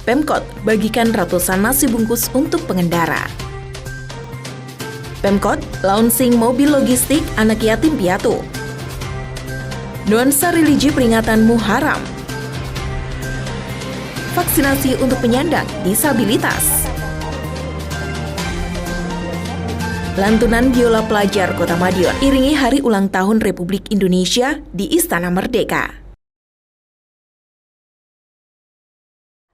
Pemkot bagikan ratusan nasi bungkus untuk pengendara. Pemkot launching mobil logistik anak yatim piatu. Nuansa religi peringatan Muharram. Vaksinasi untuk penyandang disabilitas. Lantunan biola pelajar Kota Madiun iringi hari ulang tahun Republik Indonesia di Istana Merdeka.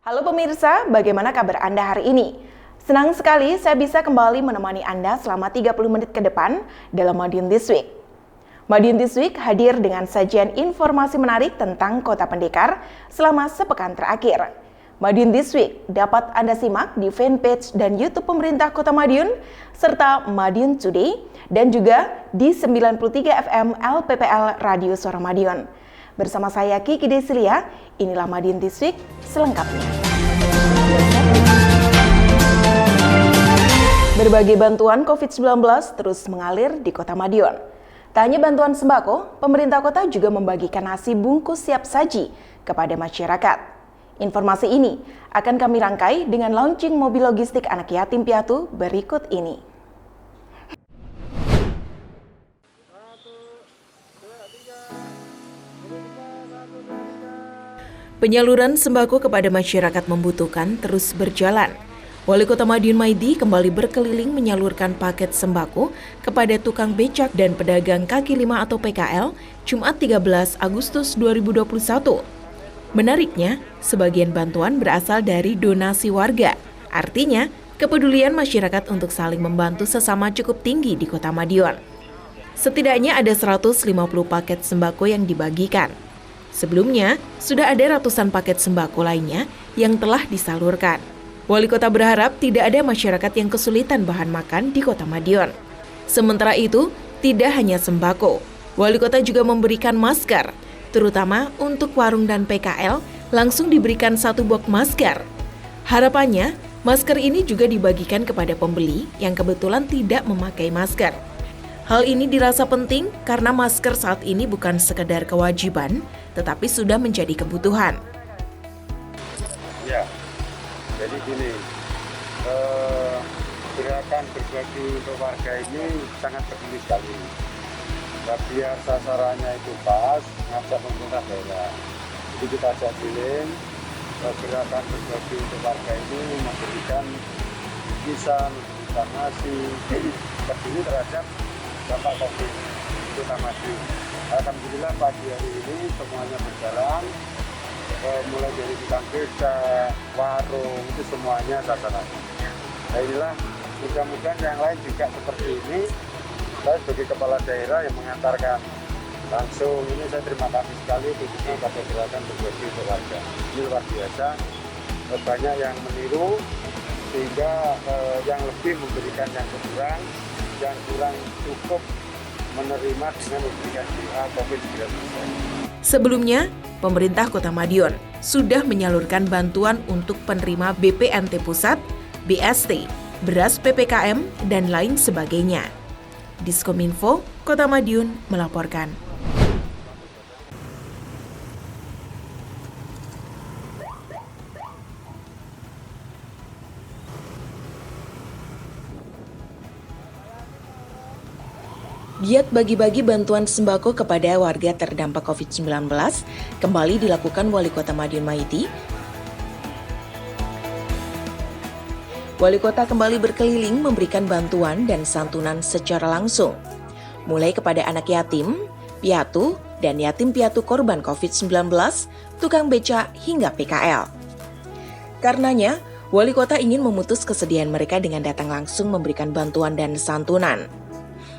Halo pemirsa, bagaimana kabar Anda hari ini? Senang sekali saya bisa kembali menemani Anda selama 30 menit ke depan dalam Madiun This Week. Madiun This Week hadir dengan sajian informasi menarik tentang Kota Pendekar selama sepekan terakhir. Madiun This Week dapat Anda simak di fanpage dan YouTube pemerintah Kota Madiun, serta Madiun Today, dan juga di 93 FM LPPL Radio Suara Madiun. Bersama saya Kiki Desilia, inilah Madiun This Week selengkapnya. Berbagai bantuan COVID-19 terus mengalir di Kota Madiun. Tak hanya bantuan sembako, pemerintah kota juga membagikan nasi bungkus siap saji kepada masyarakat. Informasi ini akan kami rangkai dengan launching mobil logistik anak yatim piatu berikut ini. Penyaluran sembako kepada masyarakat membutuhkan terus berjalan. Wali Kota Madiun Maidi kembali berkeliling menyalurkan paket sembako kepada tukang becak dan pedagang kaki lima atau PKL Jumat 13 Agustus 2021. Menariknya, sebagian bantuan berasal dari donasi warga. Artinya, kepedulian masyarakat untuk saling membantu sesama cukup tinggi di Kota Madiun. Setidaknya ada 150 paket sembako yang dibagikan. Sebelumnya, sudah ada ratusan paket sembako lainnya yang telah disalurkan. Wali Kota berharap tidak ada masyarakat yang kesulitan bahan makan di Kota Madiun. Sementara itu, tidak hanya sembako, Wali Kota juga memberikan masker, terutama untuk warung dan PKL, langsung diberikan 1 box masker. Harapannya, masker ini juga dibagikan kepada pembeli yang kebetulan tidak memakai masker. Hal ini dirasa penting karena masker saat ini bukan sekedar kewajiban, tetapi sudah menjadi kebutuhan. Ya, jadi gini, gerakan berbagi untuk warga ini sangat peduli sekali. Nah, biar sasarannya itu pas, ngajak pemerintah daerah. Jadi kita ajak keliling, gerakan berbagi untuk warga ini memberikan bisa memberikan nasi, peduli terhadap dampak COVID itu Madiun. Alhamdulillah pagi hari ini semuanya berjalan, mulai dari tukang becak, warung, itu semuanya sasarannya. Nah inilah, mudah-mudahan yang lain juga seperti ini. Saya sebagai kepala daerah yang mengantarkan langsung, ini saya terima kasih sekali khususnya pada gerakan berbagi untuk warga. Ini luar biasa, banyak yang meniru, sehingga yang lebih memberikan yang kurang cukup menerima dengan memberikan COVID-19. Sebelumnya, pemerintah Kota Madiun sudah menyalurkan bantuan untuk penerima BPNT Pusat, BST, beras PPKM, dan lain sebagainya. Diskominfo, Kota Madiun melaporkan. Giat bagi-bagi bantuan sembako kepada warga terdampak COVID-19 kembali dilakukan Wali Kota Madiun Maidi. Wali Kota kembali berkeliling memberikan bantuan dan santunan secara langsung, mulai kepada anak yatim, piatu, dan yatim piatu korban COVID-19, tukang becak, hingga PKL. Karenanya, Wali Kota ingin memutus kesedihan mereka dengan datang langsung memberikan bantuan dan santunan.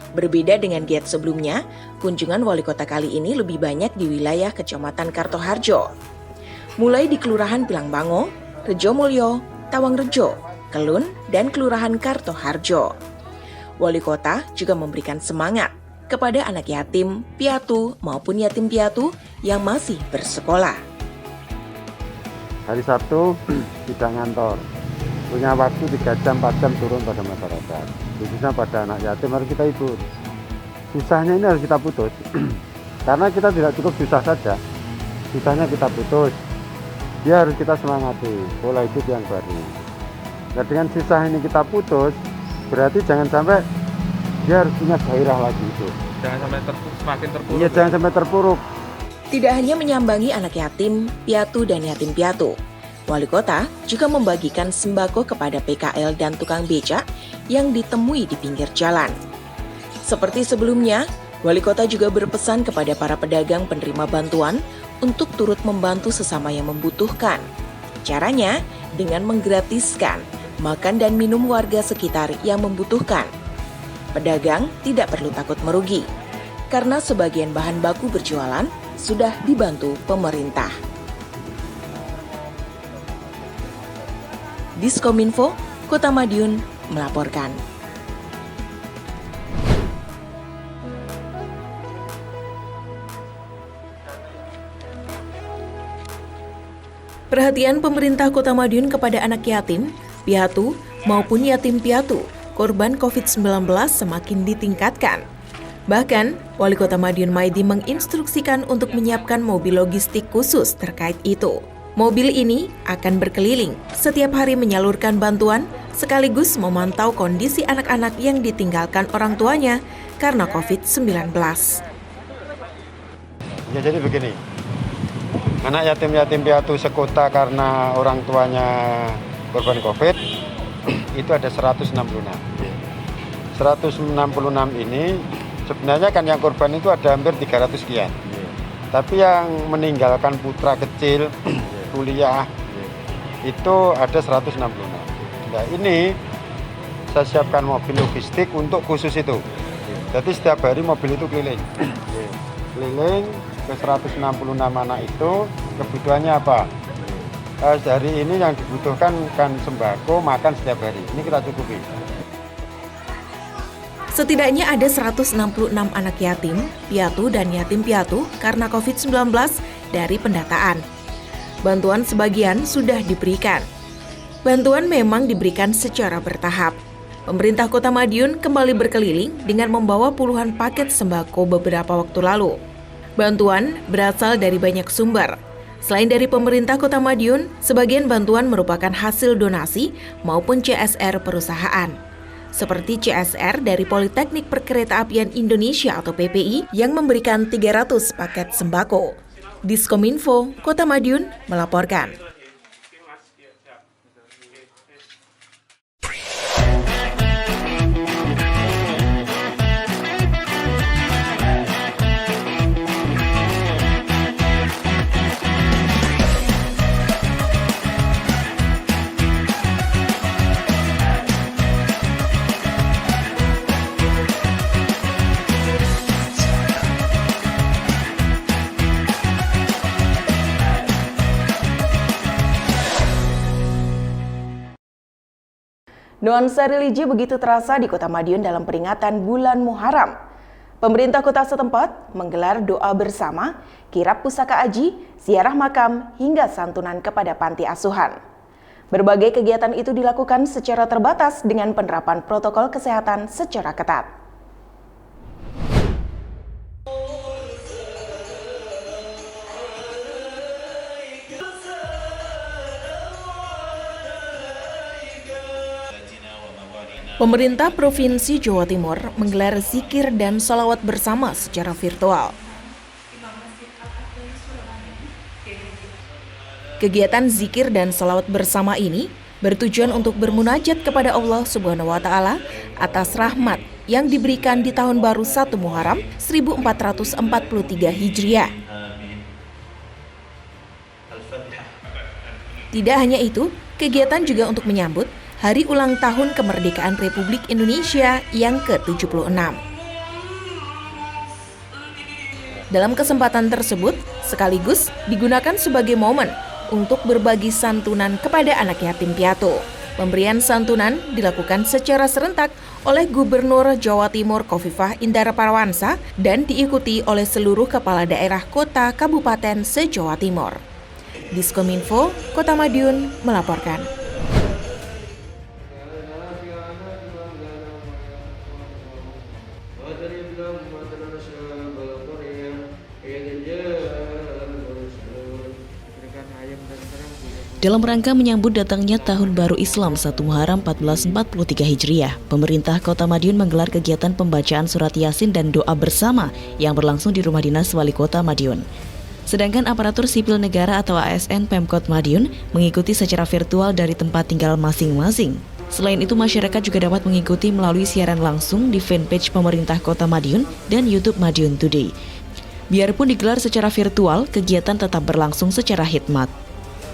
Berbeda dengan giat sebelumnya, kunjungan Wali Kota kali ini lebih banyak di wilayah Kecamatan Kartoharjo. Mulai di Kelurahan Pilangbango, Rejomulyo, Tawangrejo, Kelun, dan Kelurahan Kartoharjo. Wali Kota juga memberikan semangat kepada anak yatim, piatu, maupun yatim piatu yang masih bersekolah. Hari Sabtu tidak ngantor, punya waktu 3 jam, 4 jam turun pada masyarakat. Khususnya pada anak yatim harus kita hibur. Susahnya ini harus kita putus. Karena kita tidak cukup susah saja. Susahnya kita putus. dia harus kita semangati pola hidup yang baru. Nah, dengan sisa ini kita putus, berarti jangan sampai dia harus punya gairah lagi itu. Jangan sampai semakin terpuruk. Iya, jangan sampai terpuruk. Tidak hanya menyambangi anak yatim, piatu, dan yatim piatu, Wali Kota juga membagikan sembako kepada PKL dan tukang becak yang ditemui di pinggir jalan. Seperti sebelumnya, Wali Kota juga berpesan kepada para pedagang penerima bantuan untuk turut membantu sesama yang membutuhkan. Caranya dengan menggratiskan makan dan minum warga sekitar yang membutuhkan. Pedagang tidak perlu takut merugi, karena sebagian bahan baku berjualan sudah dibantu pemerintah. Diskominfo, Kota Madiun melaporkan. Perhatian pemerintah Kota Madiun kepada anak yatim, piatu, maupun yatim piatu korban COVID-19 semakin ditingkatkan. Bahkan, Wali Kota Madiun Maidi menginstruksikan untuk menyiapkan mobil logistik khusus terkait itu. Mobil ini akan berkeliling setiap hari menyalurkan bantuan sekaligus memantau kondisi anak-anak yang ditinggalkan orang tuanya karena COVID-19. Ya, jadi begini, anak yatim-yatim piatu sekota karena orang tuanya korban COVID itu ada 166. 166 ini sebenarnya kan yang korban itu ada hampir 300 sekian. Tapi yang meninggalkan putra kecil kuliah itu ada 166. Nah, ini saya siapkan mobil logistik untuk khusus itu. Jadi setiap hari mobil itu keliling. Keliling ke 166 anak itu, kebutuhannya apa? Hari ini yang dibutuhkan kan sembako, makan setiap hari. Ini kita cukupi. Setidaknya ada 166 anak yatim, piatu, dan yatim piatu karena COVID-19 dari pendataan. Bantuan sebagian sudah diberikan. Bantuan memang diberikan secara bertahap. Pemerintah Kota Madiun kembali berkeliling dengan membawa puluhan paket sembako beberapa waktu lalu. Bantuan berasal dari banyak sumber. Selain dari pemerintah Kota Madiun, sebagian bantuan merupakan hasil donasi maupun CSR perusahaan. Seperti CSR dari Politeknik Perkeretaapian Indonesia atau PPI yang memberikan 300 paket sembako. Diskominfo, Kota Madiun melaporkan. Nuansa religi begitu terasa di Kota Madiun dalam peringatan bulan Muharram. Pemerintah kota setempat menggelar doa bersama, kirap pusaka aji, ziarah makam, hingga santunan kepada panti asuhan. Berbagai kegiatan itu dilakukan secara terbatas dengan penerapan protokol kesehatan secara ketat. Pemerintah Provinsi Jawa Timur menggelar zikir dan sholawat bersama secara virtual. Kegiatan zikir dan sholawat bersama ini bertujuan untuk bermunajat kepada Allah Subhanahu wa Ta'ala atas rahmat yang diberikan di tahun baru 1 Muharram 1443 Hijriah. Tidak hanya itu, kegiatan juga untuk menyambut Hari Ulang Tahun Kemerdekaan Republik Indonesia yang ke-76. Dalam kesempatan tersebut, sekaligus digunakan sebagai momen untuk berbagi santunan kepada anak yatim piatu. Pemberian santunan dilakukan secara serentak oleh Gubernur Jawa Timur Khofifah Indar Parawansa dan diikuti oleh seluruh kepala daerah kota kabupaten se-Jawa Timur. Diskominfo, Kota Madiun melaporkan. Berikan ayam dan terang Dalam rangka menyambut datangnya Tahun Baru Islam 1 Muharram 1443 Hijriah, pemerintah Kota Madiun menggelar kegiatan pembacaan surat Yasin dan doa bersama yang berlangsung di Rumah Dinas Wali Kota Madiun. Sedangkan aparatur sipil negara atau ASN Pemkot Madiun mengikuti secara virtual dari tempat tinggal masing-masing. Selain itu, masyarakat juga dapat mengikuti melalui siaran langsung di fanpage pemerintah Kota Madiun dan YouTube Madiun Today. Biarpun digelar secara virtual, kegiatan tetap berlangsung secara khidmat.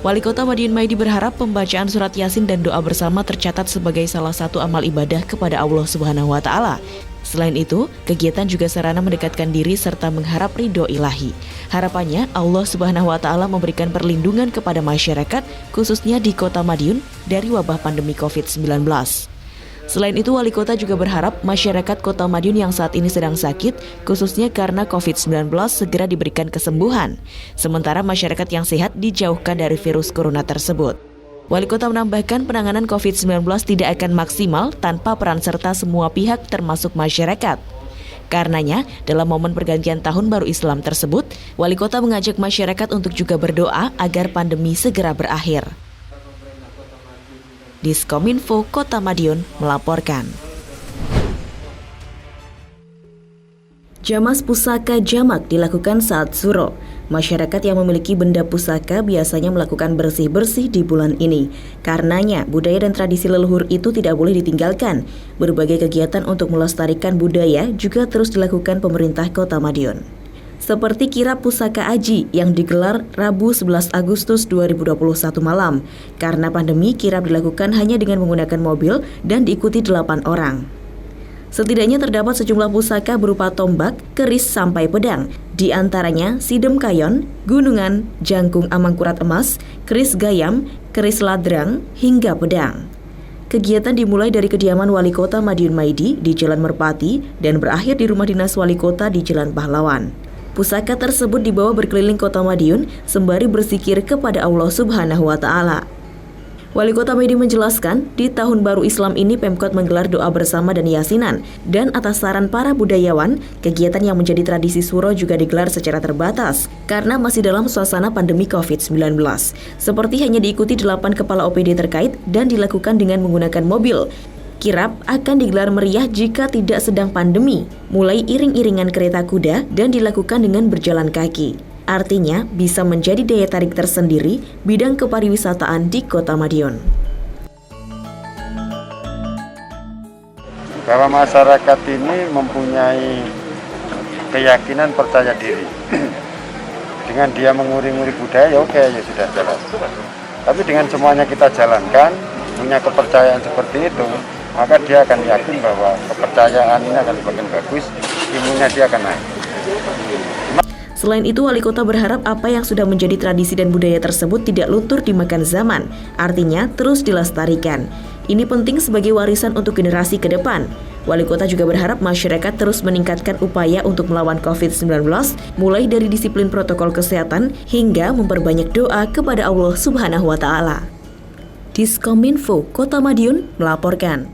Wali Kota Madiun Maidi berharap pembacaan surat Yasin dan doa bersama tercatat sebagai salah satu amal ibadah kepada Allah Subhanahu wa Ta'ala. Selain itu, kegiatan juga sarana mendekatkan diri serta mengharap ridho ilahi. Harapannya, Allah Subhanahu wa Ta'ala memberikan perlindungan kepada masyarakat, khususnya di Kota Madiun, dari wabah pandemi COVID-19. Selain itu, Wali Kota juga berharap masyarakat Kota Madiun yang saat ini sedang sakit, khususnya karena COVID-19, segera diberikan kesembuhan. Sementara masyarakat yang sehat dijauhkan dari virus corona tersebut. Wali Kota menambahkan penanganan COVID-19 tidak akan maksimal tanpa peran serta semua pihak termasuk masyarakat. Karenanya, dalam momen pergantian Tahun Baru Islam tersebut, Wali Kota mengajak masyarakat untuk juga berdoa agar pandemi segera berakhir. Diskominfo Kota Madiun melaporkan. Jamas pusaka jamak dilakukan saat suro. Masyarakat yang memiliki benda pusaka biasanya melakukan bersih-bersih di bulan ini. Karenanya, budaya dan tradisi leluhur itu tidak boleh ditinggalkan. Berbagai kegiatan untuk melestarikan budaya juga terus dilakukan pemerintah Kota Madiun. Seperti kirap pusaka aji yang digelar Rabu 11 Agustus 2021 malam. Karena pandemi, kirap dilakukan hanya dengan menggunakan mobil dan diikuti 8 orang. Setidaknya terdapat sejumlah pusaka berupa tombak, keris sampai pedang. Di antaranya sidem kayon, gunungan, jangkung amangkurat emas, keris gayam, keris ladrang, hingga pedang. Kegiatan dimulai dari kediaman Wali Kota Madiun Maidi di Jalan Merpati dan berakhir di Rumah Dinas Wali Kota di Jalan Pahlawan. Pusaka tersebut dibawa berkeliling Kota Madiun sembari berzikir kepada Allah Subhanahu wa Ta'ala. Wali Kota Maidi menjelaskan, di Tahun Baru Islam ini Pemkot menggelar doa bersama dan yasinan, dan atas saran para budayawan, kegiatan yang menjadi tradisi suro juga digelar secara terbatas karena masih dalam suasana pandemi COVID-19. Seperti hanya diikuti 8 kepala OPD terkait dan dilakukan dengan menggunakan mobil. Kirap akan digelar meriah jika tidak sedang pandemi, mulai iring-iringan kereta kuda dan dilakukan dengan berjalan kaki. Artinya, bisa menjadi daya tarik tersendiri bidang kepariwisataan di Kota Madiun. Bahwa masyarakat ini mempunyai keyakinan percaya diri. Dengan dia menguri-nguri budaya, ya oke, ya sudah jalan. Tapi dengan semuanya kita jalankan, punya kepercayaan seperti itu, maka dia akan yakin bahwa kepercayaan ini akan semakin bagus, imunnya dia akan naik. Selain itu, Wali Kota berharap apa yang sudah menjadi tradisi dan budaya tersebut tidak luntur dimakan zaman, artinya terus dilestarikan. Ini penting sebagai warisan untuk generasi ke depan. Wali Kota juga berharap masyarakat terus meningkatkan upaya untuk melawan COVID-19, mulai dari disiplin protokol kesehatan hingga memperbanyak doa kepada Allah Subhanahu wa Ta'ala. Diskominfo Kota Madiun melaporkan.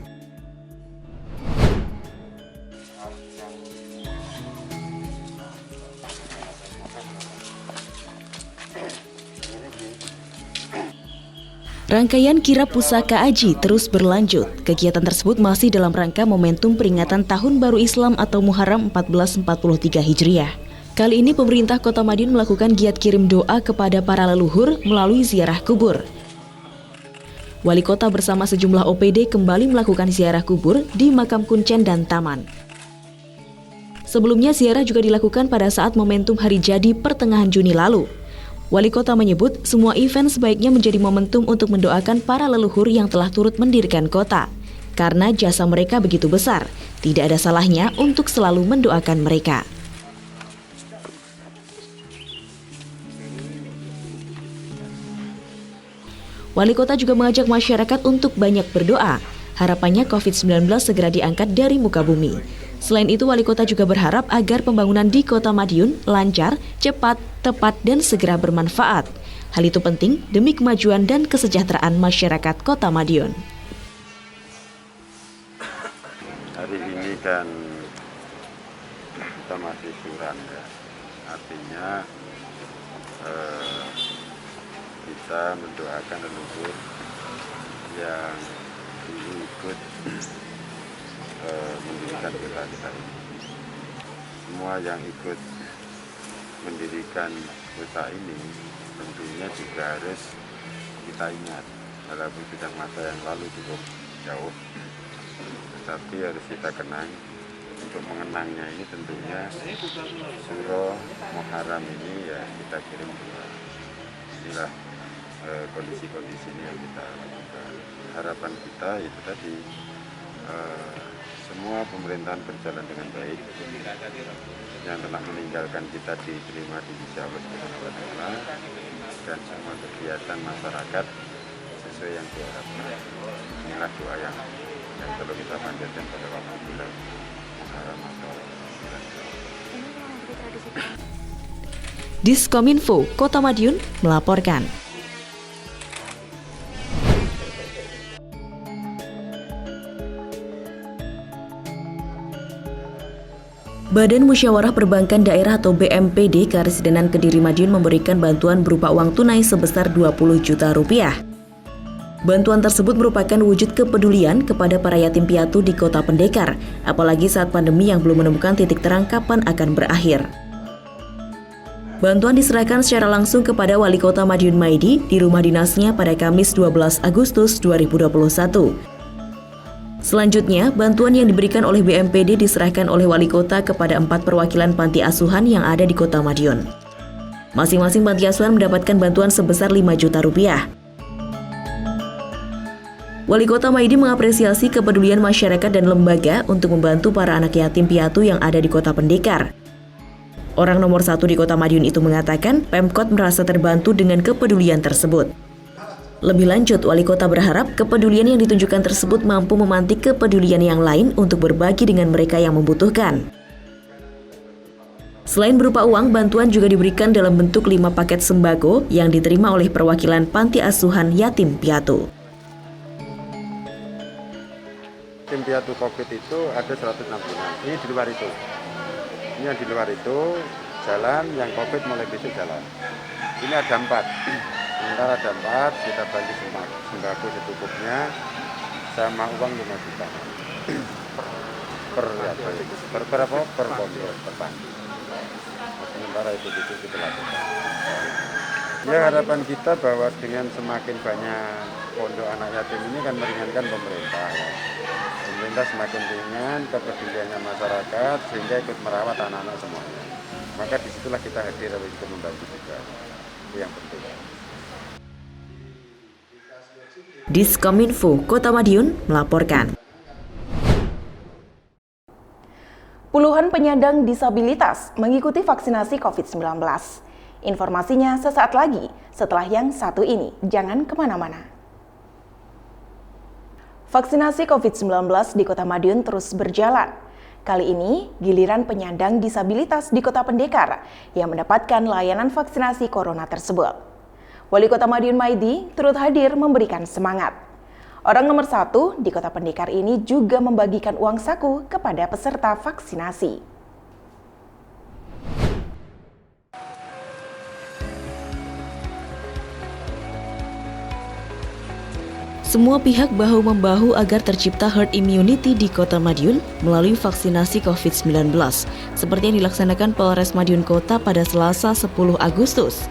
Rangkaian kirap pusaka aji terus berlanjut. Kegiatan tersebut masih dalam rangka momentum peringatan Tahun Baru Islam atau Muharram 1443 Hijriah. Kali ini pemerintah Kota Madiun melakukan giat kirim doa kepada para leluhur melalui ziarah kubur. Wali Kota bersama sejumlah OPD kembali melakukan ziarah kubur di Makam Kuncen dan Taman. Sebelumnya ziarah juga dilakukan pada saat momentum hari jadi pertengahan Juni lalu. Wali Kota menyebut semua event sebaiknya menjadi momentum untuk mendoakan para leluhur yang telah turut mendirikan kota. Karena jasa mereka begitu besar, tidak ada salahnya untuk selalu mendoakan mereka. Wali Kota juga mengajak masyarakat untuk banyak berdoa. Harapannya COVID-19 segera diangkat dari muka bumi. Selain itu, Wali Kota juga berharap agar pembangunan di Kota Madiun lancar, cepat, tepat, dan segera bermanfaat. Hal itu penting demi kemajuan dan kesejahteraan masyarakat Kota Madiun. Hari ini kan kita masih suram ya, artinya kita kita mendoakan leluhur yang dulu ikut mendirikan kota kita ini. Semua yang ikut mendirikan kota ini tentunya juga harus kita ingat, walaupun bidang masa yang lalu cukup jauh, tetapi harus kita kenang. Untuk mengenangnya ini tentunya Suro Muharram ini ya kita kirim dua. Inilah kondisi-kondisi ini yang kita lakukan. Harapan kita itu tadi semua pemerintahan berjalan dengan baik, yang telah meninggalkan kita diterima di sisi Allah Subhanahu wa Ta'ala, dan semua kegiatan masyarakat sesuai yang diharapkan. Inilah doa yang perlu kita panjatkan pada waktu bulan Muharram atau bulan Syawal. Diskominfo Kota Madiun melaporkan. Badan Musyawarah Perbankan Daerah atau BMPD Karesidenan Kediri Madiun memberikan bantuan berupa uang tunai sebesar 20 juta rupiah. Bantuan tersebut merupakan wujud kepedulian kepada para yatim piatu di Kota Pendekar, apalagi saat pandemi yang belum menemukan titik terang kapan akan berakhir. Bantuan diserahkan secara langsung kepada Wali Kota Madiun Maidi di rumah dinasnya pada Kamis 12 Agustus 2021. Selanjutnya, bantuan yang diberikan oleh BMPD diserahkan oleh Wali Kota kepada 4 perwakilan panti asuhan yang ada di Kota Madiun. Masing-masing panti asuhan mendapatkan bantuan sebesar 5 juta rupiah. Wali Kota Maidi mengapresiasi kepedulian masyarakat dan lembaga untuk membantu para anak yatim piatu yang ada di Kota Pendekar. Orang nomor 1 di Kota Madiun itu mengatakan Pemkot merasa terbantu dengan kepedulian tersebut. Lebih lanjut, Wali Kota berharap kepedulian yang ditunjukkan tersebut mampu memantik kepedulian yang lain untuk berbagi dengan mereka yang membutuhkan. Selain berupa uang, bantuan juga diberikan dalam bentuk 5 paket sembako yang diterima oleh perwakilan panti asuhan yatim piatu. Yatim piatu COVID itu ada 166. Ini di luar itu. Ini yang di luar itu jalan, yang COVID mulai besok jalan. Ini ada 4. Sementara ada 4, kita bagi sembako secukupnya sama uang 5 juta per pondok, per panti. Sementara itu kita lakukan. Ya, harapan kita bahwa dengan semakin banyak pondok anak yatim ini kan meringankan pemerintah. Ya. Pemerintah semakin ringan, kepeduliannya masyarakat sehingga ikut merawat anak-anak semuanya. Maka disitulah kita hadir untuk membantu juga. Itu yang penting. Diskominfo Kota Madiun melaporkan. Puluhan penyandang disabilitas mengikuti vaksinasi COVID-19. Informasinya sesaat lagi setelah yang satu ini. Jangan kemana-mana. Vaksinasi COVID-19 di Kota Madiun terus berjalan. Kali ini, giliran penyandang disabilitas di Kota Pendekar yang mendapatkan layanan vaksinasi corona tersebut. Wali Kota Madiun Maidi turut hadir memberikan semangat. Orang nomor 1 di Kota Pendekar ini juga membagikan uang saku kepada peserta vaksinasi. Semua pihak bahu-membahu agar tercipta herd immunity di Kota Madiun melalui vaksinasi COVID-19, seperti yang dilaksanakan Polres Madiun Kota pada Selasa 10 Agustus.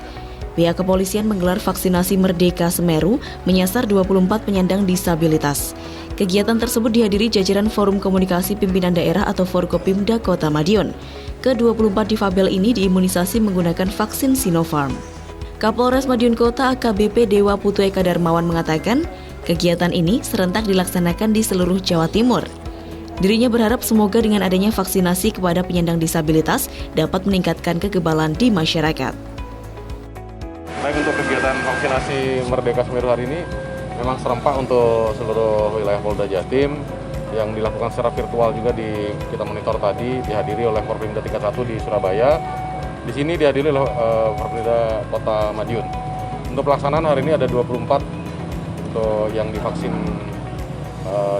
Pihak kepolisian menggelar vaksinasi Merdeka Semeru menyasar 24 penyandang disabilitas. Kegiatan tersebut dihadiri jajaran Forum Komunikasi Pimpinan Daerah atau Forkopimda Kota Madiun. Ke-24 difabel ini diimunisasi menggunakan vaksin Sinopharm. Kapolres Madiun Kota AKBP Dewa Putu Eka Darmawan mengatakan, kegiatan ini serentak dilaksanakan di seluruh Jawa Timur. Dirinya berharap semoga dengan adanya vaksinasi kepada penyandang disabilitas dapat meningkatkan kekebalan di masyarakat. Baik, untuk kegiatan vaksinasi Merdeka Semeru hari ini memang serempak untuk seluruh wilayah Polda Jatim yang dilakukan secara virtual juga kita monitor tadi, dihadiri oleh Forkopimda tingkat 1 di Surabaya. Di sini dihadiri oleh Forkopimda Kota Madiun. Untuk pelaksanaan hari ini ada 24 untuk yang divaksin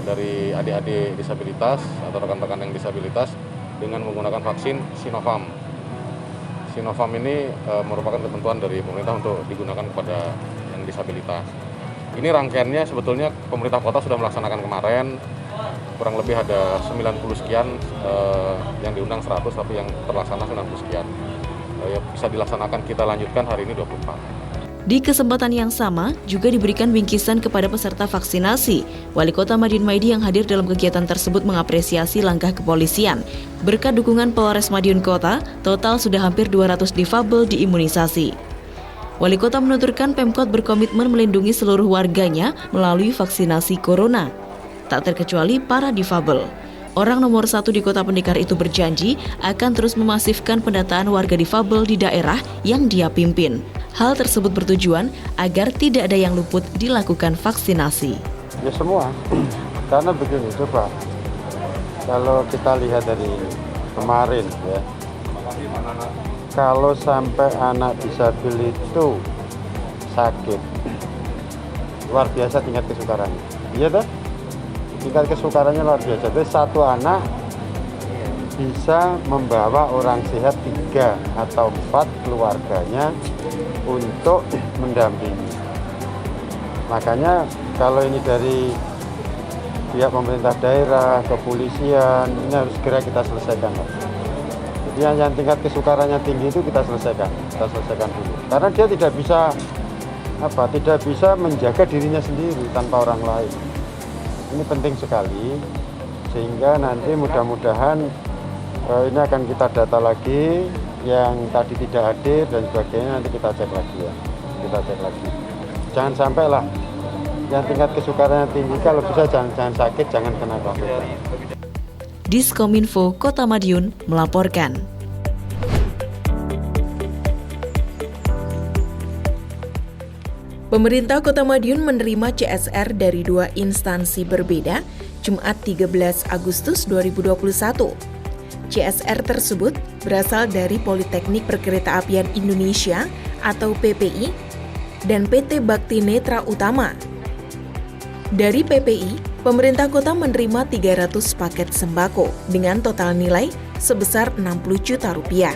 dari adik-adik disabilitas atau rekan-rekan yang disabilitas dengan menggunakan vaksin Sinopharm. Sinopharm ini merupakan ketentuan dari pemerintah untuk digunakan kepada yang penyandang disabilitas. Ini rangkaiannya sebetulnya pemerintah kota sudah melaksanakan kemarin, kurang lebih ada 90 sekian, yang diundang 100 tapi yang terlaksana 90 sekian. Bisa dilaksanakan, kita lanjutkan hari ini 24. Di kesempatan yang sama, juga diberikan bingkisan kepada peserta vaksinasi. Wali Kota Madiun Maidi yang hadir dalam kegiatan tersebut mengapresiasi langkah kepolisian. Berkat dukungan Polres Madiun Kota, total sudah hampir 200 difabel diimunisasi. Wali Kota menuturkan Pemkot berkomitmen melindungi seluruh warganya melalui vaksinasi corona, tak terkecuali para difabel. Orang nomor 1 di Kota Pendekar itu berjanji akan terus memasifkan pendataan warga difabel di daerah yang dia pimpin. Hal tersebut bertujuan agar tidak ada yang luput dilakukan vaksinasi. Ya semua, karena begini, coba kalau kita lihat dari kemarin ya, kalau sampai anak disabil itu sakit, luar biasa tingkat kesukarannya. Iya dah, tingkat kesukarannya luar biasa. Jadi satu anak bisa membawa orang sehat 3 atau 4 keluarganya untuk mendampingi. Makanya kalau ini dari pihak pemerintah daerah, kepolisian, ini harus segera kita selesaikan. Jadi yang tingkat kesukarannya tinggi itu kita selesaikan dulu. Karena dia tidak bisa menjaga dirinya sendiri tanpa orang lain. Ini penting sekali, sehingga nanti mudah-mudahan ini akan kita data lagi, yang tadi tidak hadir dan sebagainya nanti kita cek lagi ya. Jangan sampai lah yang tingkat kesukarannya tinggi, kalau bisa jangan sakit, jangan kena COVID. Diskominfo Kota Madiun melaporkan. Pemerintah Kota Madiun menerima CSR dari 2 instansi berbeda Jumat 13 Agustus 2021. CSR tersebut berasal dari Politeknik Perkeretaapian Indonesia atau PPI dan PT Bakti Netra Utama. Dari PPI, pemerintah kota menerima 300 paket sembako dengan total nilai sebesar 60 juta rupiah.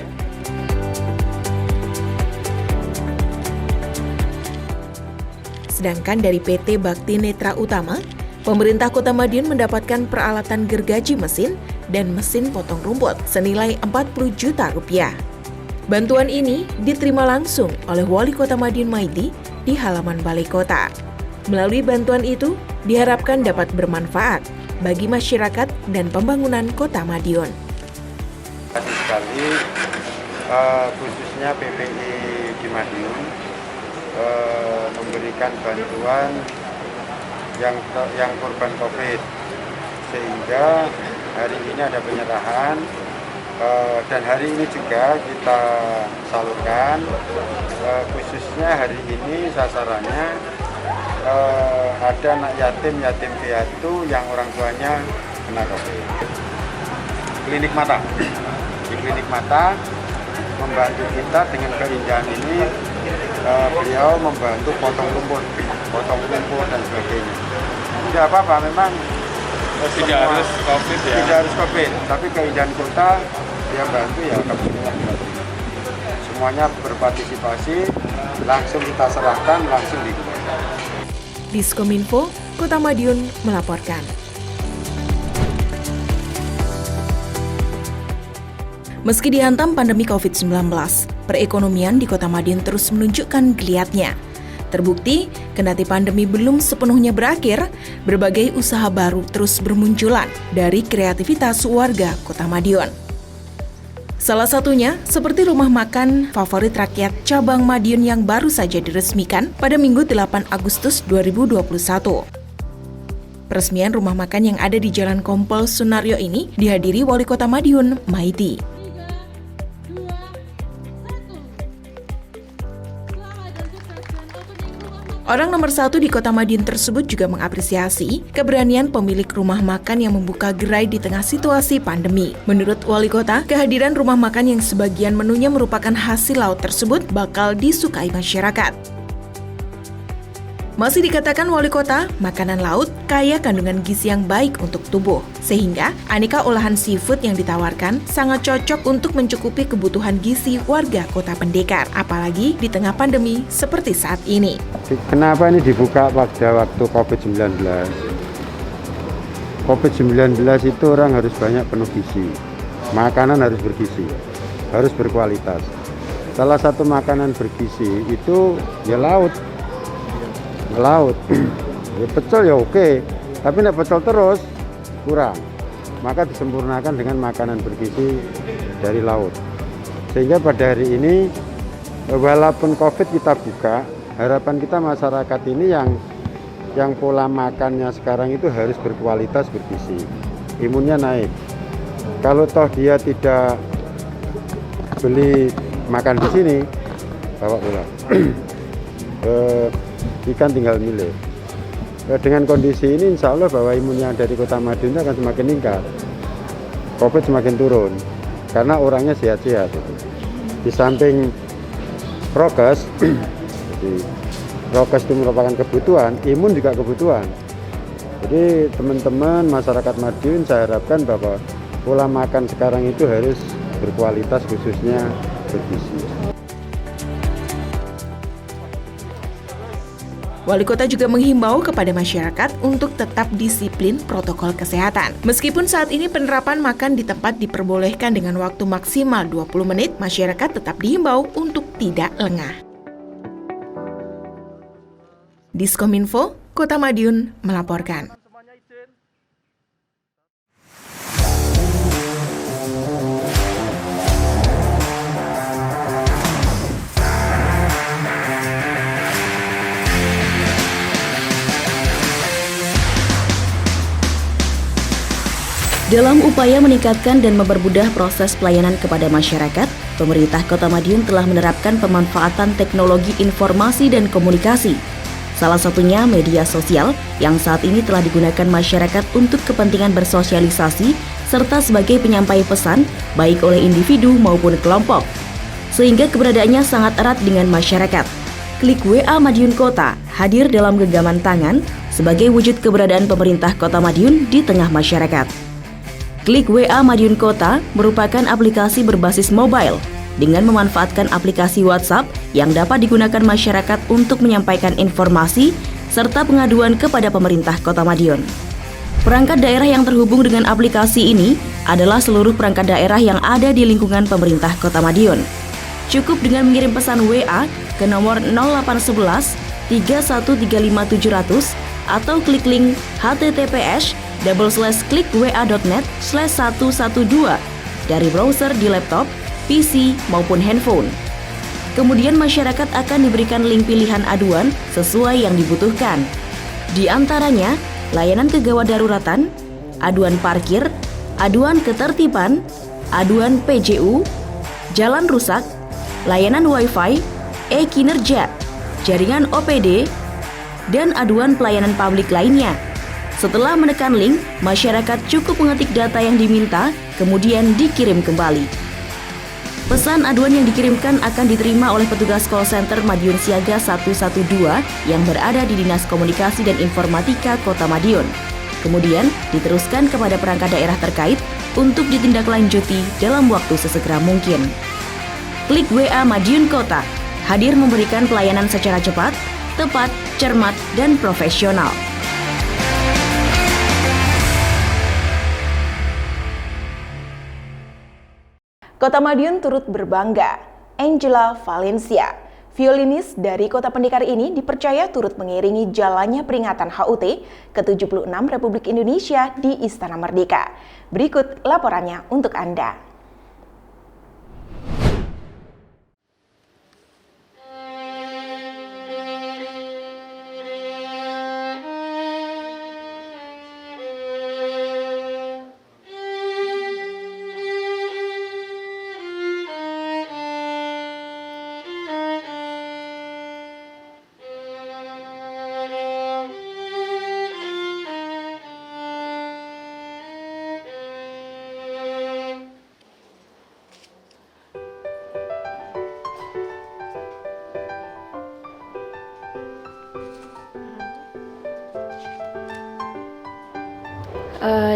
Sedangkan dari PT Bakti Netra Utama, pemerintah Kota Madiun mendapatkan peralatan gergaji mesin dan mesin potong rumput senilai 40 juta rupiah. Bantuan ini diterima langsung oleh Wali Kota Madiun Maidi di halaman Balai Kota. Melalui bantuan itu, diharapkan dapat bermanfaat bagi masyarakat dan pembangunan Kota Madiun. Sekali, khususnya PPI di Madiun memberikan bantuan yang korban COVID, sehingga hari ini ada penyerahan dan hari ini juga kita salurkan. Khususnya hari ini sasarannya ada anak yatim piatu yang orang tuanya kena COVID. Klinik mata, di klinik mata membantu kita dengan keindahan ini. Beliau membantu potong rumput dan sebagainya. Tidak apa-apa, memang tidak harus COVID ya. Tidak harus COVID, tapi keindahan kota dia bantu ya, alhamdulillah. Semuanya berpartisipasi, langsung kita serahkan, langsung digunakan. Diskominfo Kota Madiun melaporkan. Meski dihantam pandemi COVID-19, perekonomian di Kota Madiun terus menunjukkan geliatnya. Terbukti, kendati pandemi belum sepenuhnya berakhir, berbagai usaha baru terus bermunculan dari kreativitas warga Kota Madiun. Salah satunya seperti rumah makan favorit rakyat cabang Madiun yang baru saja diresmikan pada Minggu 8 Agustus 2021. Peresmian rumah makan yang ada di Jalan Kompol Sunaryo ini dihadiri Wali Kota Madiun Maidi. Orang nomor 1 di Kota Madiun tersebut juga mengapresiasi keberanian pemilik rumah makan yang membuka gerai di tengah situasi pandemi. Menurut Wali Kota, kehadiran rumah makan yang sebagian menunya merupakan hasil laut tersebut bakal disukai masyarakat. Masih dikatakan wali kota, makanan laut kaya kandungan gizi yang baik untuk tubuh. Sehingga aneka olahan seafood yang ditawarkan sangat cocok untuk mencukupi kebutuhan gizi warga Kota Pendekar. Apalagi di tengah pandemi seperti saat ini. Kenapa ini dibuka pada waktu COVID-19? COVID-19 itu orang harus banyak penuh gizi. Makanan harus bergizi, harus berkualitas. Salah satu makanan bergizi itu ya laut. Ya pecel ya oke, tapi nek pecel terus kurang. Maka disempurnakan dengan makanan bergizi dari laut. Sehingga pada hari ini walaupun Covid kita buka, harapan kita masyarakat ini yang pola makannya sekarang itu harus berkualitas bergizi. Imunnya naik. Kalau toh dia tidak beli makan di sini, bawa pulang. Ikan tinggal milih. Dengan kondisi ini insya Allah bahwa imunnya dari Kota Madiun akan semakin meningkat. Covid semakin turun karena orangnya sehat-sehat. Di samping prokes, prokes itu merupakan kebutuhan, imun juga kebutuhan. Jadi teman-teman masyarakat Madiun saya harapkan bahwa pola makan sekarang itu harus berkualitas khususnya bergizi. Wali kota juga menghimbau kepada masyarakat untuk tetap disiplin protokol kesehatan. Meskipun saat ini penerapan makan di tempat diperbolehkan dengan waktu maksimal 20 menit, masyarakat tetap dihimbau untuk tidak lengah. Diskominfo, Kota Madiun melaporkan. Dalam upaya meningkatkan dan mempermudah proses pelayanan kepada masyarakat, pemerintah Kota Madiun telah menerapkan pemanfaatan teknologi informasi dan komunikasi. Salah satunya media sosial yang saat ini telah digunakan masyarakat untuk kepentingan bersosialisasi serta sebagai penyampai pesan baik oleh individu maupun kelompok. Sehingga keberadaannya sangat erat dengan masyarakat. Klik WA Madiun Kota hadir dalam genggaman tangan sebagai wujud keberadaan pemerintah Kota Madiun di tengah masyarakat. Klik WA Madiun Kota merupakan aplikasi berbasis mobile dengan memanfaatkan aplikasi WhatsApp yang dapat digunakan masyarakat untuk menyampaikan informasi serta pengaduan kepada pemerintah Kota Madiun. Perangkat daerah yang terhubung dengan aplikasi ini adalah seluruh perangkat daerah yang ada di lingkungan pemerintah Kota Madiun. Cukup dengan mengirim pesan WA ke nomor 0811 3135700 atau klik link https://klikwa.net/112 dari browser di laptop, PC, maupun handphone. Kemudian masyarakat akan diberikan link pilihan aduan sesuai yang dibutuhkan. Di antaranya, layanan kegawat daruratan, aduan parkir, aduan ketertiban, aduan PJU, jalan rusak, layanan Wi-Fi, e-kinerja, jaringan OPD, dan aduan pelayanan publik lainnya. Setelah menekan link, masyarakat cukup mengetik data yang diminta, kemudian dikirim kembali. Pesan aduan yang dikirimkan akan diterima oleh petugas call center Madiun Siaga 112 yang berada di Dinas Komunikasi dan Informatika Kota Madiun. Kemudian diteruskan kepada perangkat daerah terkait untuk ditindaklanjuti dalam waktu sesegera mungkin. Klik WA Madiun Kota, hadir memberikan pelayanan secara cepat, tepat, cermat, dan profesional. Kota Madiun turut berbangga. Angela Valencia, violinis dari Kota Pendekar ini dipercaya turut mengiringi jalannya peringatan HUT ke-76 Republik Indonesia di Istana Merdeka. Berikut laporannya untuk Anda.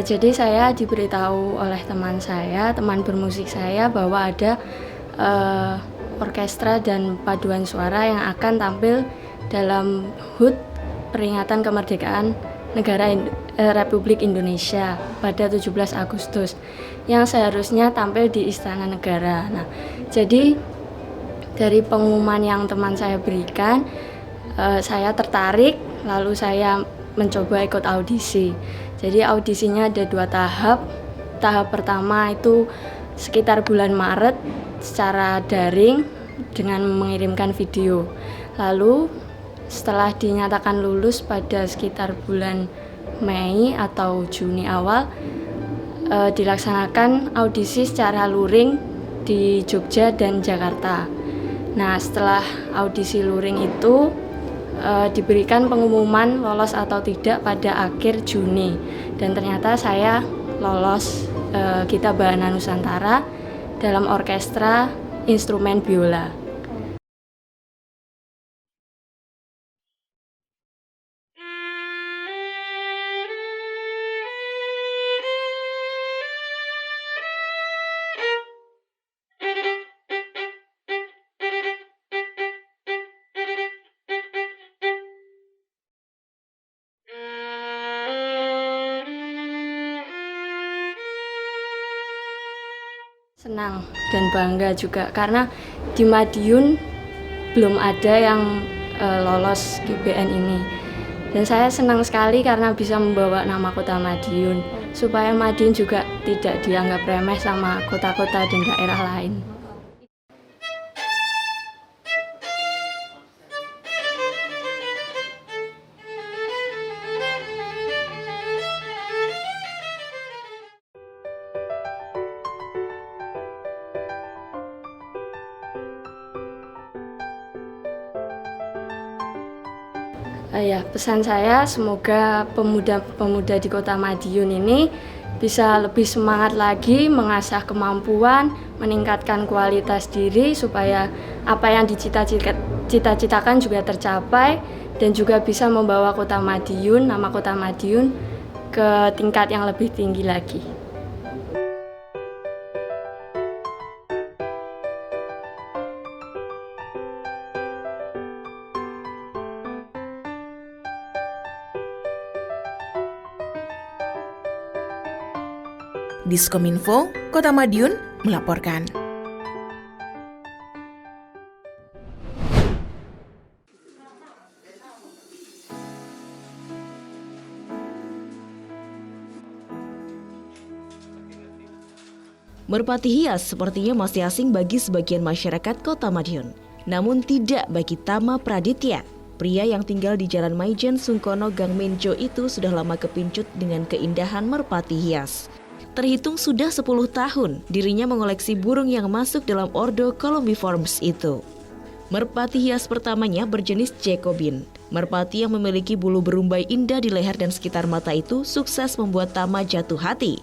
Jadi saya diberitahu oleh teman saya, teman bermusik saya, bahwa ada orkestra dan paduan suara yang akan tampil dalam HUT peringatan kemerdekaan negara Republik Indonesia pada 17 Agustus yang seharusnya tampil di Istana Negara. Nah, jadi dari pengumuman yang teman saya berikan, saya tertarik, lalu saya mencoba ikut audisi. Jadi audisinya ada 2 tahap. Tahap pertama itu sekitar bulan Maret secara daring dengan mengirimkan video. Lalu setelah dinyatakan lulus pada sekitar bulan Mei atau Juni awal, dilaksanakan audisi secara luring di Jogja dan Jakarta. Nah, setelah audisi luring itu diberikan pengumuman lolos atau tidak pada akhir Juni, dan ternyata saya lolos Gita Bahana Nusantara dalam orkestra instrumen biola. Senang dan bangga juga karena di Madiun belum ada yang lolos GBN ini, dan saya senang sekali karena bisa membawa nama kota Madiun supaya Madiun juga tidak dianggap remeh sama kota-kota dan daerah lain. Ya, pesan saya semoga pemuda-pemuda di Kota Madiun ini bisa lebih semangat lagi mengasah kemampuan, meningkatkan kualitas diri supaya apa yang dicita-citakan juga tercapai dan juga bisa membawa Kota Madiun, nama Kota Madiun ke tingkat yang lebih tinggi lagi. Diskominfo, Kota Madiun melaporkan. Merpati hias sepertinya masih asing bagi sebagian masyarakat Kota Madiun. Namun tidak bagi Tama Praditya. Pria yang tinggal di Jalan Maijen Sungkono Gang Menjo itu sudah lama kepincut dengan keindahan merpati hias. Terhitung sudah 10 tahun dirinya mengoleksi burung yang masuk dalam ordo Columbiformes itu. Merpati hias pertamanya berjenis Jacobin. Merpati yang memiliki bulu berumbai indah di leher dan sekitar mata itu sukses membuat Tama jatuh hati.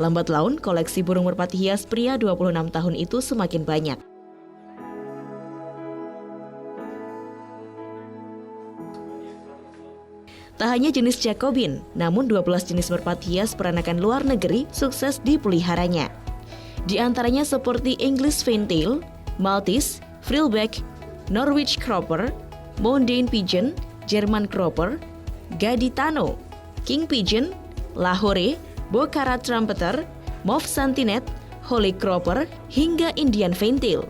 Lambat laun, koleksi burung merpati hias pria 26 tahun itu semakin banyak. Tak hanya jenis Jacobin, namun 12 jenis merpati hias peranakan luar negeri sukses dipeliharanya. Di antaranya seperti English Fantail, Maltese, Frillback, Norwich Cropper, Mondane Pigeon, German Cropper, Gaditano, King Pigeon, Lahore, Bocara Trumpeter, Mauve Santinet, Holy Cropper, hingga Indian Fantail.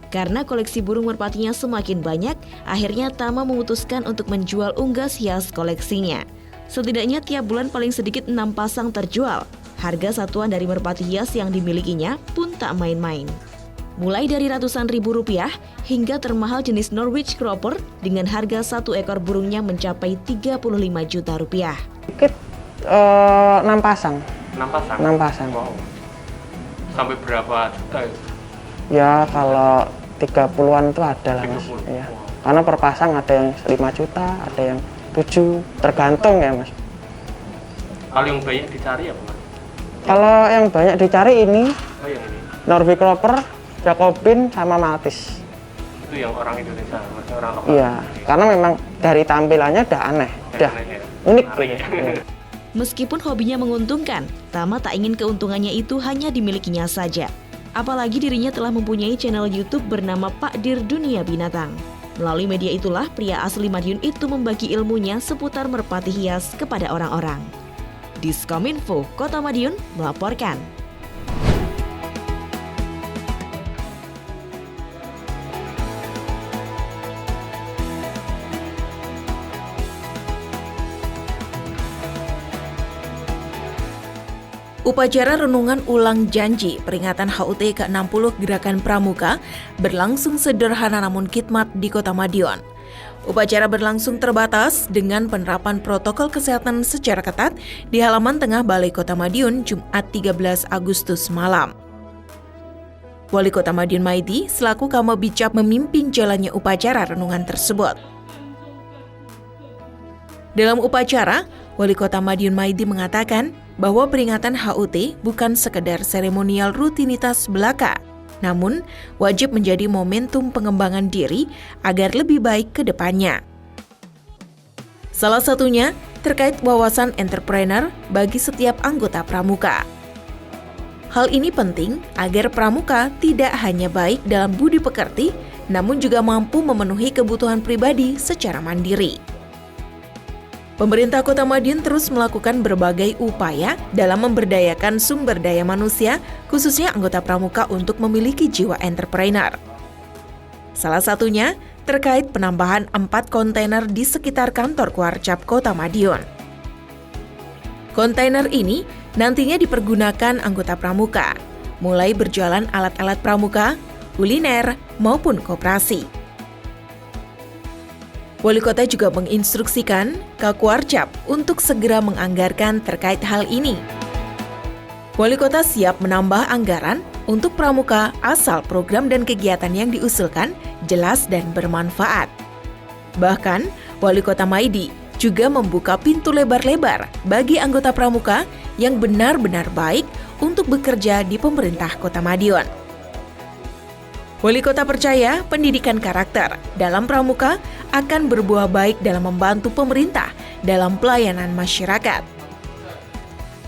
Karena koleksi burung merpatinya semakin banyak, akhirnya Tama memutuskan untuk menjual unggas hias koleksinya. Setidaknya tiap bulan paling sedikit 6 pasang terjual. Harga satuan dari merpati hias yang dimilikinya pun tak main-main. Mulai dari ratusan ribu rupiah hingga termahal jenis Norwich Cropper dengan harga satu ekor burungnya mencapai 35 juta rupiah. Sedikit 6 pasang. 6 pasang? 6 pasang. Wow. Sampai berapa juta itu? Ya kalau 30-an itu ada lah Mas. Ya. Karena per pasang ada yang 5 juta, ada yang 7, tergantung ya Mas. Kalau yang banyak dicari apa Mas? Kalau yang banyak dicari ini, yang ini? Norwich Cropper, Jacobin, sama Maltese. Itu yang orang Indonesia, maksudnya orang lokal? Iya, karena memang dari tampilannya udah aneh, udah aneh, ya? unik gitu. Ya. Meskipun hobinya menguntungkan, Tama tak ingin keuntungannya itu hanya dimilikinya saja. Apalagi dirinya telah mempunyai channel YouTube bernama Pak Dir Dunia Binatang. Melalui media itulah pria asli Madiun itu membagi ilmunya seputar merpati hias kepada orang-orang. Diskominfo Kota Madiun melaporkan. Upacara renungan ulang janji peringatan HUT ke-60 Gerakan Pramuka berlangsung sederhana namun khidmat di Kota Madiun. Upacara berlangsung terbatas dengan penerapan protokol kesehatan secara ketat di halaman tengah Balai Kota Madiun Jumat 13 Agustus malam. Wali Kota Madiun Maidi selaku Kamobicap memimpin jalannya upacara renungan tersebut. Dalam upacara, Wali Kota Madiun Maidi mengatakan bahwa peringatan HUT bukan sekedar seremonial rutinitas belaka, namun wajib menjadi momentum pengembangan diri agar lebih baik ke depannya. Salah satunya terkait wawasan entrepreneur bagi setiap anggota pramuka. Hal ini penting agar pramuka tidak hanya baik dalam budi pekerti, namun juga mampu memenuhi kebutuhan pribadi secara mandiri. Pemerintah Kota Madiun terus melakukan berbagai upaya dalam memberdayakan sumber daya manusia, khususnya anggota pramuka untuk memiliki jiwa entrepreneur. Salah satunya terkait penambahan 4 kontainer di sekitar kantor Kuarcap Kota Madiun. Kontainer ini nantinya dipergunakan anggota pramuka, mulai berjualan alat-alat pramuka, kuliner, maupun koperasi. Wali Kota juga menginstruksikan Kuarcap untuk segera menganggarkan terkait hal ini. Wali Kota siap menambah anggaran untuk pramuka asal program dan kegiatan yang diusulkan jelas dan bermanfaat. Bahkan, Wali Kota Maidi juga membuka pintu lebar-lebar bagi anggota pramuka yang benar-benar baik untuk bekerja di pemerintah Kota Madiun. Wali Kota percaya pendidikan karakter dalam pramuka akan berbuah baik dalam membantu pemerintah dalam pelayanan masyarakat.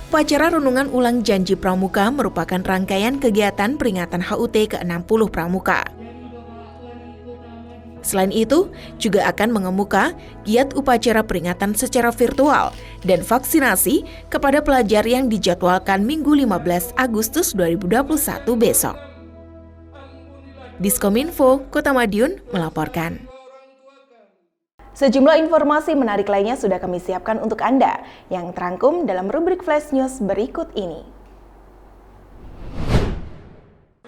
Upacara renungan ulang janji pramuka merupakan rangkaian kegiatan peringatan HUT ke-60 pramuka. Selain itu, juga akan mengemuka giat upacara peringatan secara virtual dan vaksinasi kepada pelajar yang dijadwalkan Minggu 15 Agustus 2021 besok. Diskominfo Kota Madiun melaporkan. Sejumlah informasi menarik lainnya sudah kami siapkan untuk Anda yang terangkum dalam rubrik Flash News berikut ini.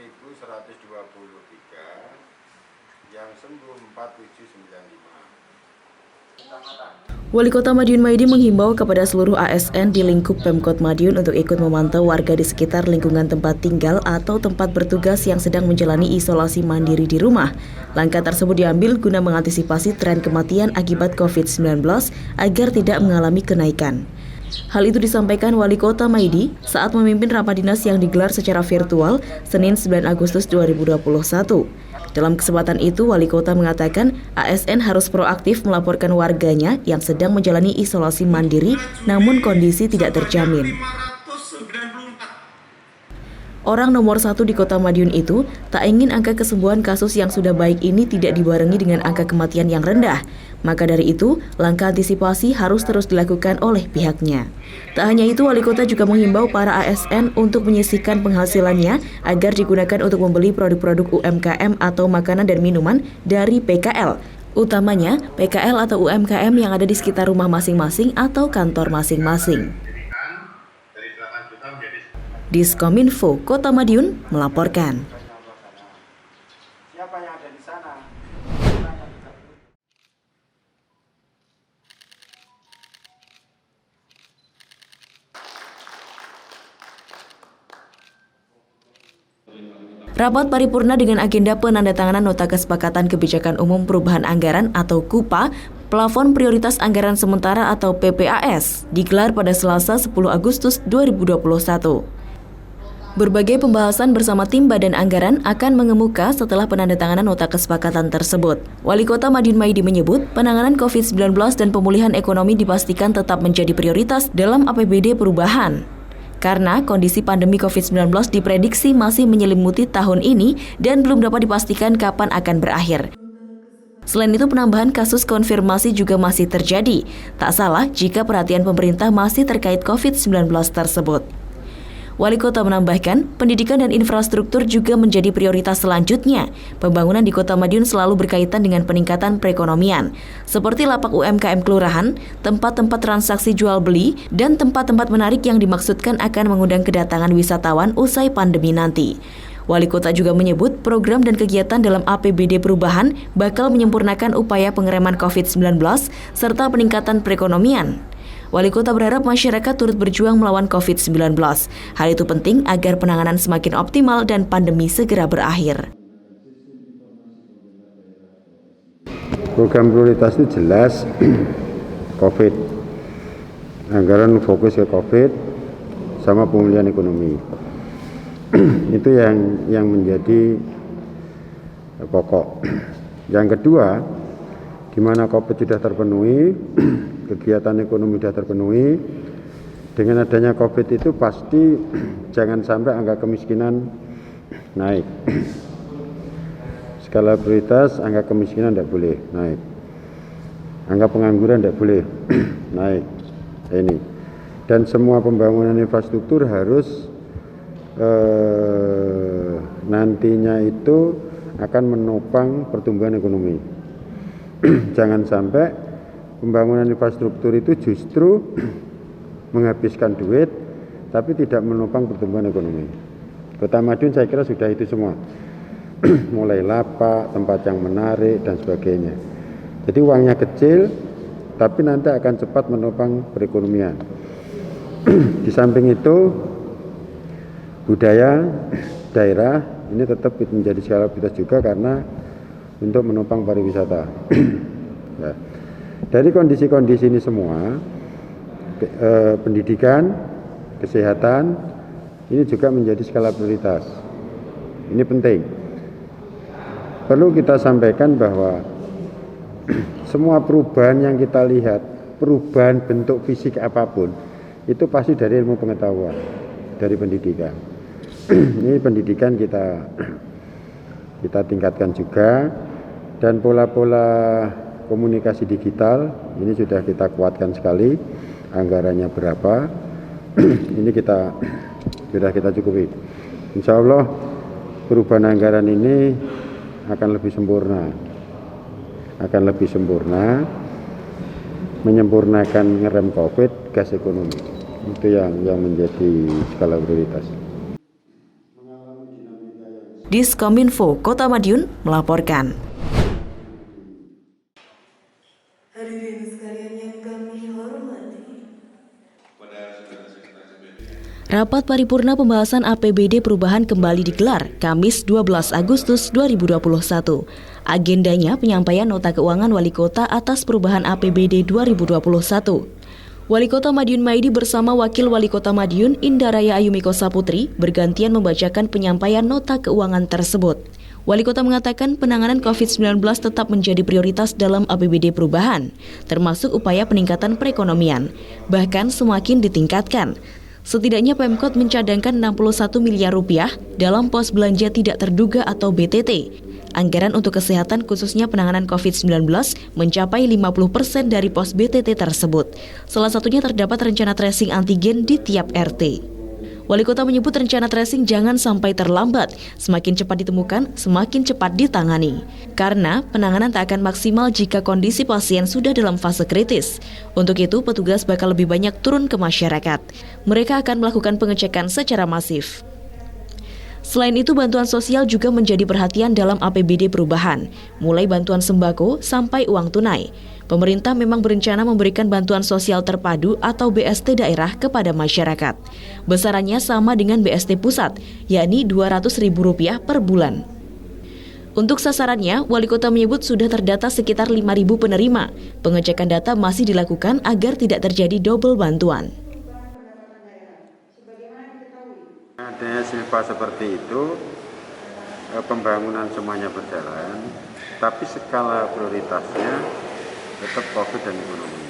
1.123 yang sembuh 4795. Wali Kota Madiun Maidi menghimbau kepada seluruh ASN di lingkup Pemkot Madiun untuk ikut memantau warga di sekitar lingkungan tempat tinggal atau tempat bertugas yang sedang menjalani isolasi mandiri di rumah. Langkah tersebut diambil guna mengantisipasi tren kematian akibat COVID-19 agar tidak mengalami kenaikan. Hal itu disampaikan Wali Kota Maidi saat memimpin rapat dinas yang digelar secara virtual Senin 9 Agustus 2021. Dalam kesempatan itu, Wali Kota mengatakan ASN harus proaktif melaporkan warganya yang sedang menjalani isolasi mandiri namun kondisi tidak terjamin. Orang nomor 1 di Kota Madiun itu tak ingin angka kesembuhan kasus yang sudah baik ini tidak dibarengi dengan angka kematian yang rendah. Maka dari itu, langkah antisipasi harus terus dilakukan oleh pihaknya. Tak hanya itu, Wali Kota juga menghimbau para ASN untuk menyisihkan penghasilannya agar digunakan untuk membeli produk-produk UMKM atau makanan dan minuman dari PKL, utamanya PKL atau UMKM yang ada di sekitar rumah masing-masing atau kantor masing-masing. Diskominfo Kota Madiun melaporkan. Siapa yang ada di sana? Rapat paripurna dengan agenda penandatanganan Nota Kesepakatan Kebijakan Umum Perubahan Anggaran atau KUPA, Plafon Prioritas Anggaran Sementara atau PPAS, digelar pada Selasa 10 Agustus 2021. Berbagai pembahasan bersama tim Badan Anggaran akan mengemuka setelah penandatanganan nota kesepakatan tersebut. Wali Kota Madiun Maidi menyebut penanganan COVID-19 dan pemulihan ekonomi dipastikan tetap menjadi prioritas dalam APBD perubahan. Karena kondisi pandemi COVID-19 diprediksi masih menyelimuti tahun ini dan belum dapat dipastikan kapan akan berakhir. Selain itu, penambahan kasus konfirmasi juga masih terjadi. Tak salah jika perhatian pemerintah masih terkait COVID-19 tersebut. Wali Kota menambahkan, pendidikan dan infrastruktur juga menjadi prioritas selanjutnya. Pembangunan di Kota Madiun selalu berkaitan dengan peningkatan perekonomian, seperti lapak UMKM kelurahan, tempat-tempat transaksi jual beli, dan tempat-tempat menarik yang dimaksudkan akan mengundang kedatangan wisatawan usai pandemi nanti. Wali Kota juga menyebut program dan kegiatan dalam APBD perubahan bakal menyempurnakan upaya pengereman COVID-19 serta peningkatan perekonomian. Wali Kota berharap masyarakat turut berjuang melawan COVID-19. Hal itu penting agar penanganan semakin optimal dan pandemi segera berakhir. Program prioritas itu jelas COVID. Anggaran fokus ke COVID sama pemulihan ekonomi. Itu yang menjadi pokok. Yang kedua, di mana COVID sudah terpenuhi, kegiatan ekonomi sudah terpenuhi, dengan adanya COVID itu pasti jangan sampai angka kemiskinan naik. Skala prioritas, angka kemiskinan tidak boleh naik. Angka pengangguran tidak boleh naik. Ini. Dan semua pembangunan infrastruktur harus nantinya itu akan menopang pertumbuhan ekonomi. Jangan sampai pembangunan infrastruktur itu justru menghabiskan duit tapi tidak menopang pertumbuhan ekonomi. Kota Madiun saya kira sudah itu semua. Mulai lapak, tempat yang menarik dan sebagainya. Jadi uangnya kecil tapi nanti akan cepat menopang perekonomian. Di samping itu budaya daerah ini tetap menjadi skala prioritas juga karena untuk menopang pariwisata. Ya. Dari kondisi-kondisi ini semua, pendidikan, kesehatan, ini juga menjadi skala prioritas. Ini penting. Perlu kita sampaikan bahwa semua perubahan yang kita lihat, perubahan bentuk fisik apapun, itu pasti dari ilmu pengetahuan, dari pendidikan. Ini pendidikan kita tingkatkan juga, dan pola-pola komunikasi digital ini sudah kita kuatkan sekali. Anggarannya berapa? Ini sudah kita cukupi. Insya Allah perubahan anggaran ini akan lebih sempurna, menyempurnakan ngerem COVID, gas ekonomi. Itu yang menjadi skala prioritas. Diskominfo Kota Madiun melaporkan. Hadirin sekalian yang kami hormati. Rapat paripurna pembahasan APBD perubahan kembali digelar Kamis 12 Agustus 2021. Agendanya penyampaian nota keuangan Wali Kota atas perubahan APBD 2021. Wali Kota Madiun Maidi bersama Wakil Wali Kota Madiun Indaraya Ayumiko Saputri bergantian membacakan penyampaian nota keuangan tersebut. Wali Kota mengatakan penanganan COVID-19 tetap menjadi prioritas dalam APBD perubahan, termasuk upaya peningkatan perekonomian, bahkan semakin ditingkatkan. Setidaknya Pemkot mencadangkan 61 miliar rupiah dalam pos belanja tidak terduga atau BTT. Anggaran untuk kesehatan khususnya penanganan COVID-19 mencapai 50% dari pos BTT tersebut. Salah satunya terdapat rencana tracing antigen di tiap RT. Wali Kota menyebut rencana tracing jangan sampai terlambat. Semakin cepat ditemukan, semakin cepat ditangani. Karena penanganan tak akan maksimal jika kondisi pasien sudah dalam fase kritis. Untuk itu, petugas bakal lebih banyak turun ke masyarakat. Mereka akan melakukan pengecekan secara masif. Selain itu, bantuan sosial juga menjadi perhatian dalam APBD perubahan, mulai bantuan sembako sampai uang tunai. Pemerintah memang berencana memberikan bantuan sosial terpadu atau BST daerah kepada masyarakat. Besarannya sama dengan BST pusat, yakni Rp200.000 per bulan. Untuk sasarannya, Wali Kota menyebut sudah terdata sekitar 5.000 penerima. Pengecekan data masih dilakukan agar tidak terjadi double bantuan. Ada musibah seperti itu, pembangunan semuanya berjalan, tapi skala prioritasnya tetap COVID dan ekonomi.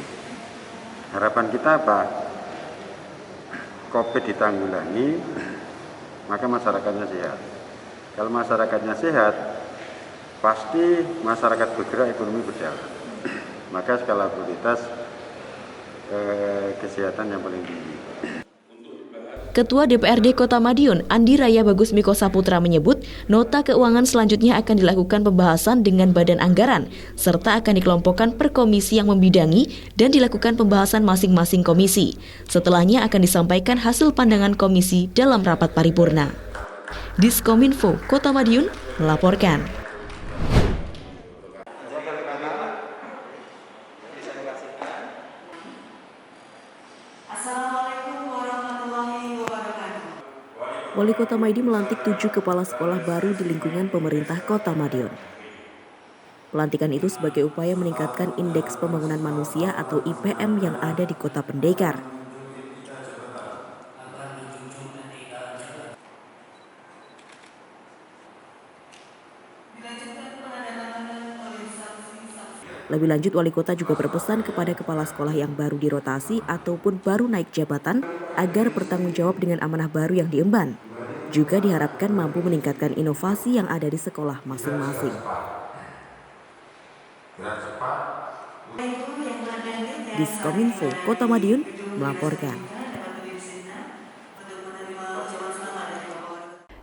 Harapan kita apa? COVID ditanggulangi, maka masyarakatnya sehat. Kalau masyarakatnya sehat, pasti masyarakat bergerak, ekonomi berjalan. Maka skala prioritas kesehatan yang paling tinggi. Ketua DPRD Kota Madiun, Andi Raya Bagus Miko Saputra menyebut, nota keuangan selanjutnya akan dilakukan pembahasan dengan Badan Anggaran, serta akan dikelompokkan per komisi yang membidangi dan dilakukan pembahasan masing-masing komisi. Setelahnya akan disampaikan hasil pandangan komisi dalam rapat paripurna. Diskominfo Kota Madiun melaporkan. Wali Kota Maidi melantik 7 kepala sekolah baru di lingkungan pemerintah Kota Madiun. Pelantikan itu sebagai upaya meningkatkan indeks pembangunan manusia atau IPM yang ada di Kota Pendekar. Lebih lanjut, Wali Kota juga berpesan kepada kepala sekolah yang baru dirotasi ataupun baru naik jabatan agar bertanggung jawab dengan amanah baru yang diemban. Juga diharapkan mampu meningkatkan inovasi yang ada di sekolah masing-masing. Diskominfo Kota Madiun melaporkan.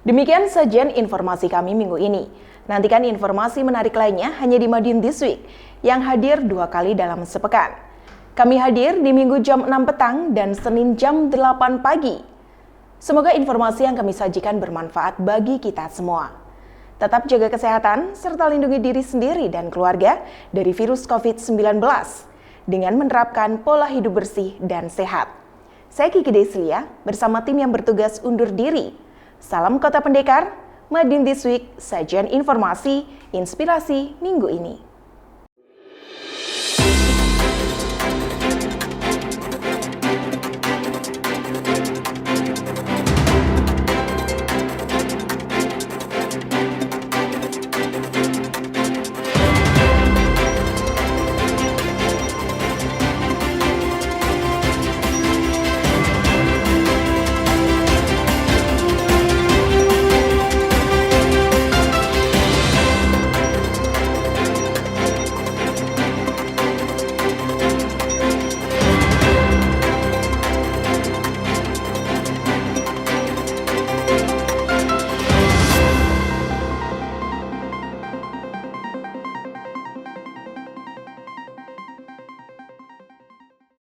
Demikian sajian informasi kami minggu ini. Nantikan informasi menarik lainnya hanya di Madiun This Week yang hadir 2 kali dalam sepekan. Kami hadir di Minggu jam 6 petang dan Senin jam 8 pagi. Semoga informasi yang kami sajikan bermanfaat bagi kita semua. Tetap jaga kesehatan serta lindungi diri sendiri dan keluarga dari virus COVID-19 dengan menerapkan pola hidup bersih dan sehat. Saya Kiki Deslia bersama tim yang bertugas undur diri. Salam Kota Pendekar, Madiun This Week, sajian informasi, inspirasi minggu ini.